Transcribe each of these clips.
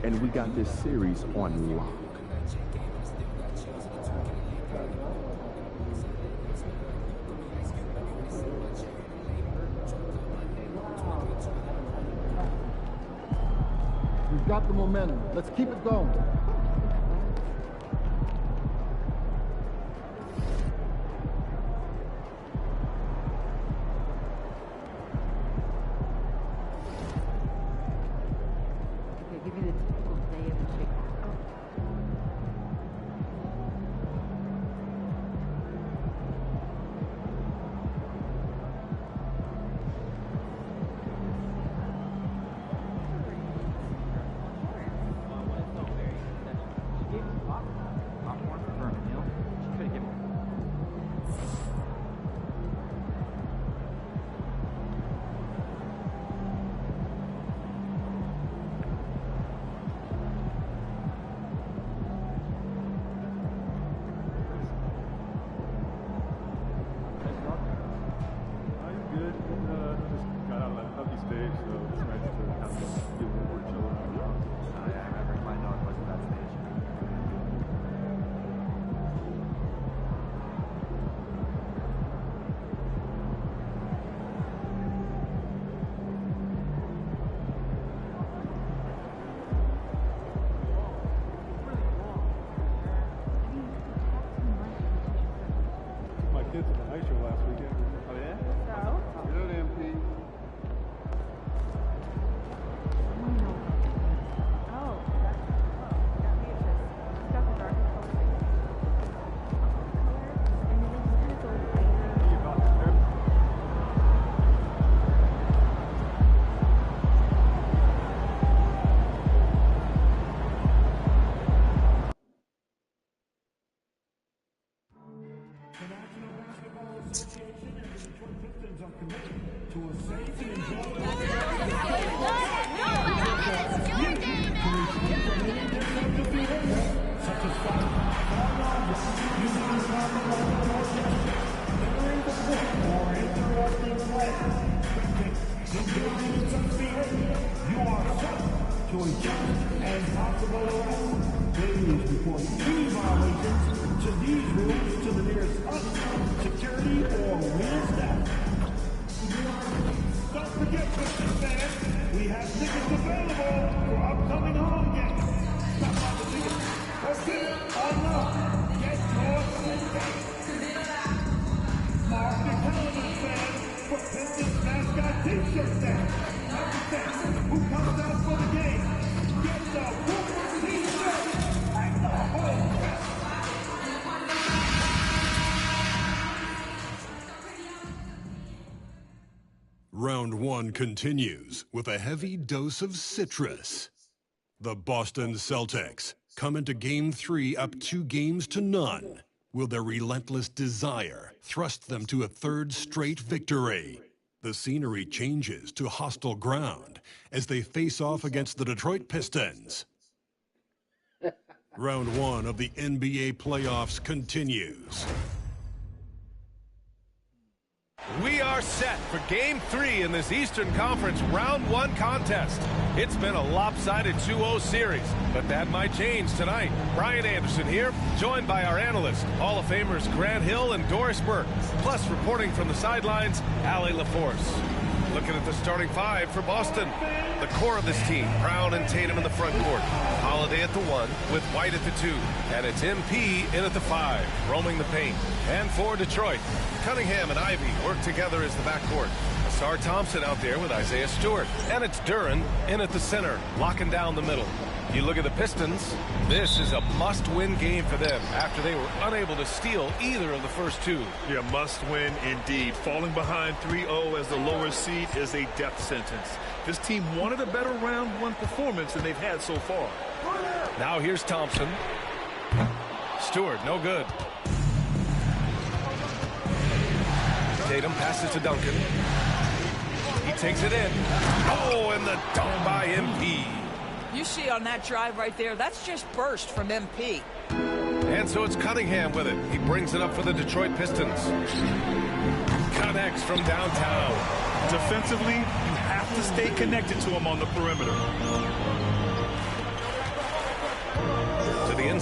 and we got this series on lock. We've got the momentum. Let's keep it going. Round one continues with a heavy dose of citrus. The Boston Celtics come into Game 3 up 2-0. Will their relentless desire thrust them to a third straight victory? The scenery changes to hostile ground as they face off against the Detroit Pistons. Round one of the NBA playoffs continues. We are set for Game 3 in this Eastern Conference Round 1 contest. It's been a lopsided 2-0 series, but that might change tonight. Brian Anderson here, joined by our analysts, Hall of Famers Grant Hill and Doris Burke, plus reporting from the sidelines, Allie LaForce. Looking at the starting five for Boston. The core of this team, Brown and Tatum in the front court. Holiday at the 1 with White at the 2. And it's MP in at the 5, roaming the paint. And for Detroit, Cunningham and Ivy work together as the backcourt. Asar Thompson out there with Isaiah Stewart. And it's Duren in at the center, locking down the middle. You look at the Pistons, this is a must-win game for them after they were unable to steal either of the first two. Yeah, must-win indeed. Falling behind 3-0 as the lower seed is a death sentence. This team wanted a better round one performance than they've had so far. Now here's Thompson. Stewart, no good. Tatum passes to Duncan. He takes it in. Oh, and the dunk by MP. You see on that drive right there, that's just burst from MP. And so it's Cunningham with it. He brings it up for the Detroit Pistons. Connects from downtown. Defensively, you have to stay connected to him on the perimeter.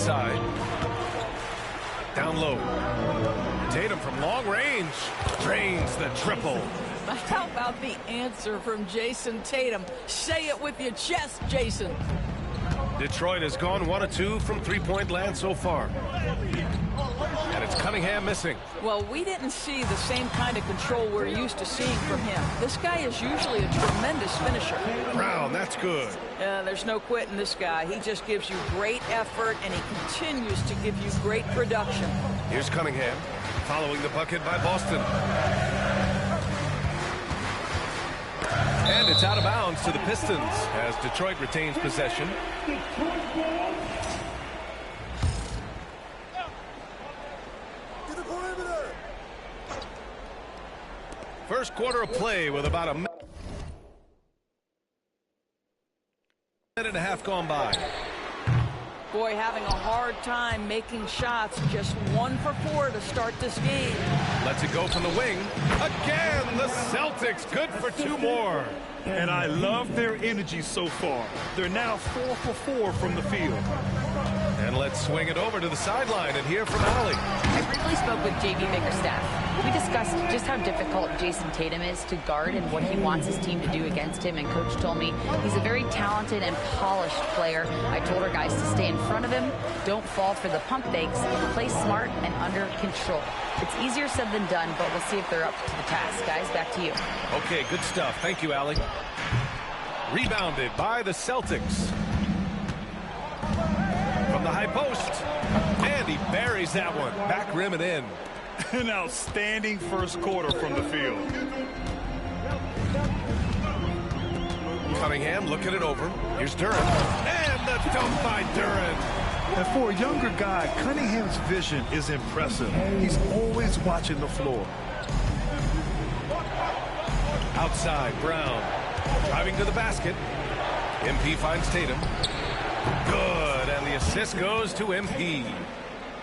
inside. Down low. Tatum from long range drains the triple. How about the answer from Jason Tatum? Say it with your chest, Jason. Detroit has gone 1 of 2 from three-point land so far. And it's Cunningham missing. Well, we didn't see the same kind of control we're used to seeing from him. This guy is usually a tremendous finisher. Brown, that's good. There's no quitting this guy. He just gives you great effort, and he continues to give you great production. Here's Cunningham, following the bucket by Boston. And it's out of bounds to the Pistons as Detroit retains possession. First quarter of play with about a minute and a half gone by. Boy, having a hard time making shots. Just 1 for 4 to start this game. Lets it go from the wing. Again, the Celtics good for 2 more. And I love their energy so far. They're now 4 for 4 from the field. And let's swing it over to the sideline and hear from Allie. I briefly spoke with J.B. Bickerstaff. We discussed just how difficult Jason Tatum is to guard and what he wants his team to do against him. And Coach told me he's a very talented and polished player. I told our guys to stay in front of him, don't fall for the pump fakes, play smart and under control. It's easier said than done, but we'll see if they're up to the task. Guys, back to you. Okay, good stuff. Thank you, Allie. Rebounded by the Celtics. From the high post. And he buries that one. Back rim and in. An outstanding first quarter from the field. Cunningham looking it over. Here's Duren. And the dunk by Duren. And for a younger guy, Cunningham's vision is impressive. He's always watching the floor. Outside, Brown. Driving to the basket. MP finds Tatum. Good, and the assist goes to MP.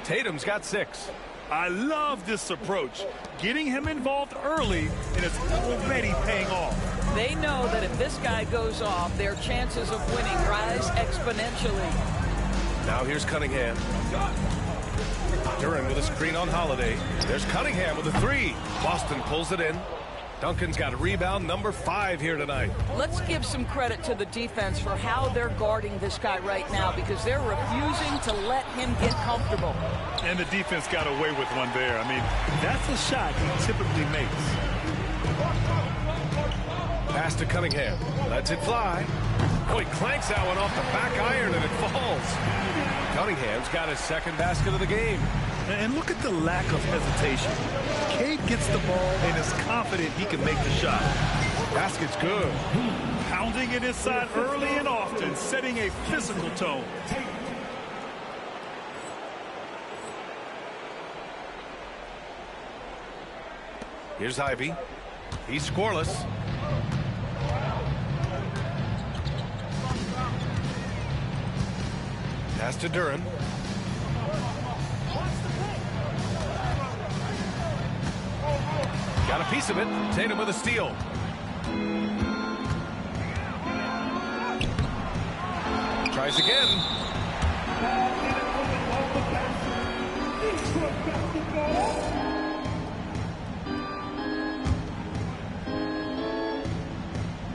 Tatum's got 6. I love this approach. Getting him involved early, and it's already paying off. They know that if this guy goes off, their chances of winning rise exponentially. Now here's Cunningham. Duren with a screen on Holiday. There's Cunningham with a 3. Boston pulls it in. Duncan's got a rebound, number 5 here tonight. Let's give some credit to the defense for how they're guarding this guy right now, because they're refusing to let him get comfortable. And the defense got away with one there. I mean, that's a shot he typically makes. Pass to Cunningham. Lets it fly. Oh, he clanks that one off the back iron and it falls. Cunningham's got his second basket of the game. And look at the lack of hesitation. Cade gets the ball and is confident he can make the shot. Basket's good. Pounding it inside early and often, setting a physical tone. Here's Ivy. He's scoreless. Pass to Duren. Got a piece of it. Tatum with a steal. Tries again.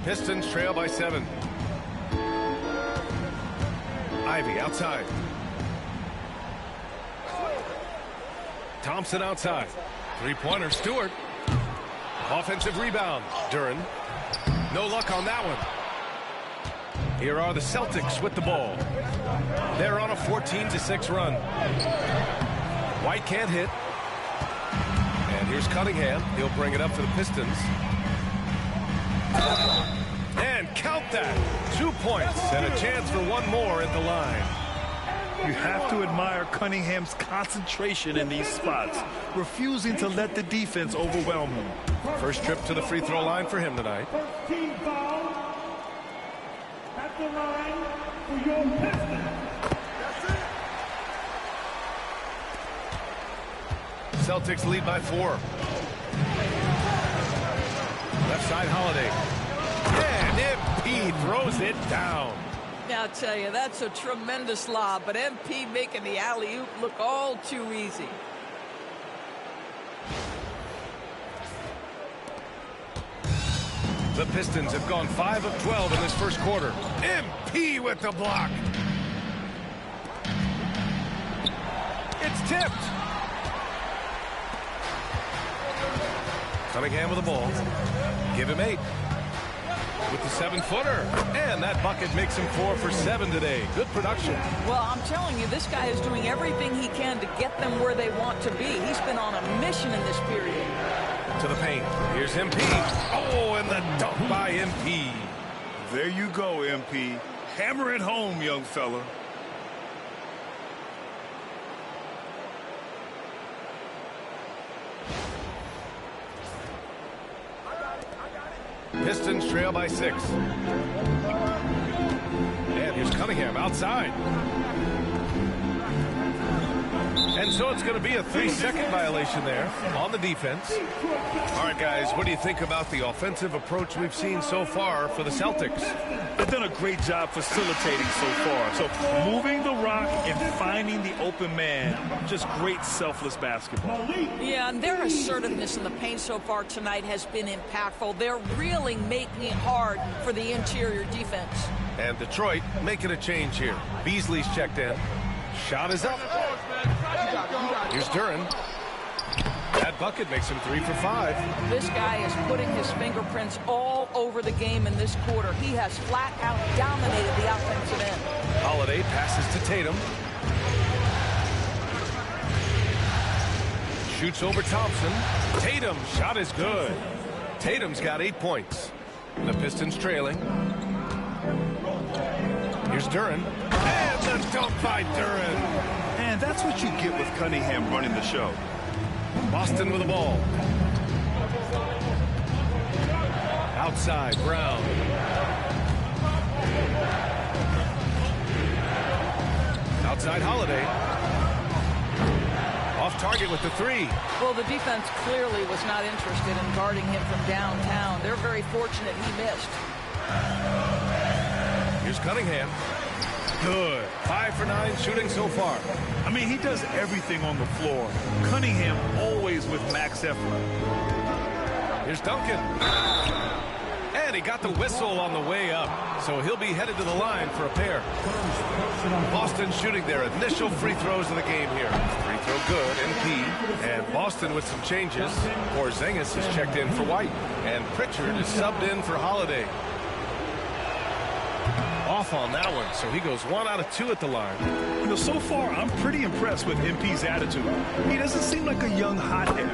Pistons trail by 7. Ivy outside. Thompson outside. Three-pointer, Stewart. Offensive rebound, Duren. No luck on that one. Here are the Celtics with the ball. They're on a 14-6 run. White can't hit. And here's Cunningham. He'll bring it up for the Pistons. And count that. 2 points and a chance for one more at the line. You have to admire Cunningham's concentration in these spots, refusing to let the defense overwhelm him. First trip to the free throw line for him tonight. First team foul at the line for your Pistons. Celtics lead by 4. Left side, Holiday. And MP throws it down. Yeah, I'll tell you, that's a tremendous lob, but MP making the alley-oop look all too easy. The Pistons have gone 5 of 12 in this first quarter. MP with the block. It's tipped. Cunningham with the ball. Give him 8. With the 7-footer. And that bucket makes him 4 for 7 today. Good production. Well, I'm telling you, this guy is doing everything he can to get them where they want to be. He's been on a mission in this period. To the paint. Here's MP. Oh, and the dunk by MP. There you go, MP. Hammer it home, young fella. Pistons trail by 6. And here's Cunningham outside. And so it's going to be a 3-second violation there on the defense. All right, guys, what do you think about the offensive approach we've seen so far for the Celtics? They've done a great job facilitating so far. So moving the rock and finding the open man, just great selfless basketball. Yeah, and their assertiveness in the paint so far tonight has been impactful. They're really making it hard for the interior defense. And Detroit making a change here. Beasley's checked in. Shot is up. Here's Duran. That bucket makes him 3 for 5. This guy is putting his fingerprints all over the game in this quarter. He has flat out dominated the offensive end. Holiday passes to Tatum. Shoots over Thompson. Tatum, shot is good. Tatum's got 8 points. The Pistons trailing. Here's Duran. And the dunk by Duran. And that's what you get with Cunningham running the show. Boston with the ball. Outside, Brown. Outside, Holiday. Off target with the 3. Well, the defense clearly was not interested in guarding him from downtown. They're very fortunate he missed. Here's Cunningham. Good. 5 for 9 shooting so far. I mean, he does everything on the floor. Cunningham always with max effort. Here's Duncan. And he got the whistle on the way up. So he'll be headed to the line for a pair. Boston shooting their initial free throws of the game here. Free throw good, MP. And Boston with some changes. Porzingis is checked in for White. And Pritchard is subbed in for Holiday. Off on that one, so he goes 1 out of 2 at the line. You know, so far, I'm pretty impressed with MP's attitude. He doesn't seem like a young hothead.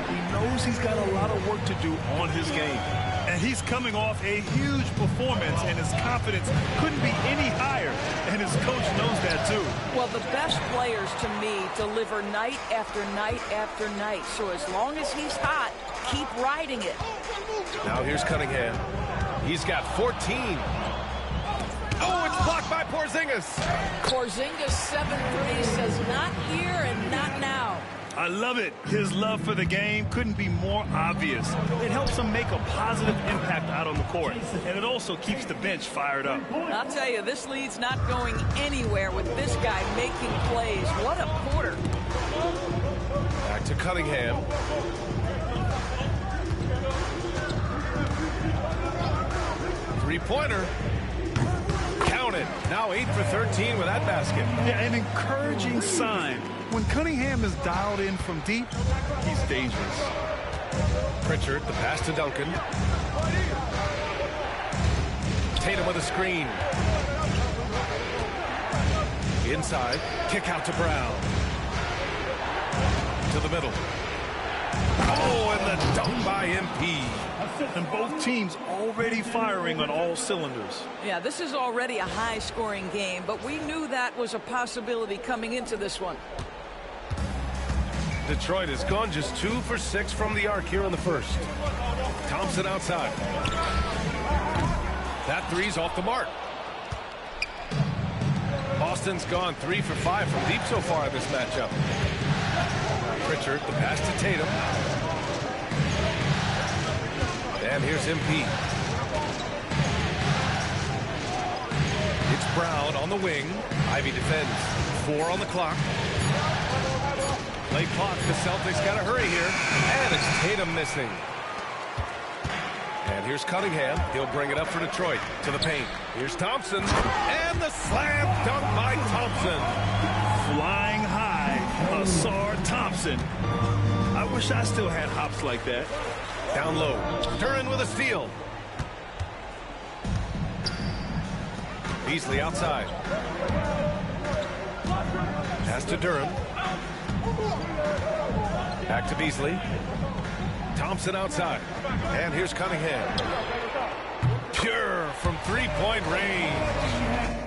He knows he's got a lot of work to do on his game. And he's coming off a huge performance, and his confidence couldn't be any higher. And his coach knows that, too. Well, the best players, to me, deliver night after night after night. So as long as he's hot, keep riding it. Now here's Cunningham. He's got 14. Oh, it's blocked by Porzingis. Porzingis 7-3 says not here and not now. I love it. His love for the game couldn't be more obvious. It helps him make a positive impact out on the court, and it also keeps the bench fired up. I'll tell you, this lead's not going anywhere with this guy making plays. What a quarter. Back to Cunningham. Three-pointer. Counted. Now 8 for 13 with that basket. Yeah, an encouraging sign. When Cunningham is dialed in from deep, he's dangerous. Pritchard, the pass to Duncan. Tatum with a screen. Inside. Kick out to Brown. To the middle. Oh, and the dunk by MP. And both teams already firing on all cylinders. Yeah, this is already a high-scoring game, but we knew that was a possibility coming into this one. Detroit has gone just 2 for 6 from the arc here in the first. Thompson outside. That three's off the mark. Boston's gone 3 for 5 from deep so far in this matchup. Pritchard, the pass to Tatum. And here's MP. It's Brown on the wing. Ivy defends. 4 on the clock. Late clock. The Celtics got to hurry here. And it's Tatum missing. And here's Cunningham. He'll bring it up for Detroit to the paint. Here's Thompson. And the slam dunk by Thompson. Flying high, Asar Thompson. I wish I still had hops like that. Down low. Duran with a steal. Beasley outside. Pass to Duran. Back to Beasley. Thompson outside. And here's Cunningham. Pure from three-point range.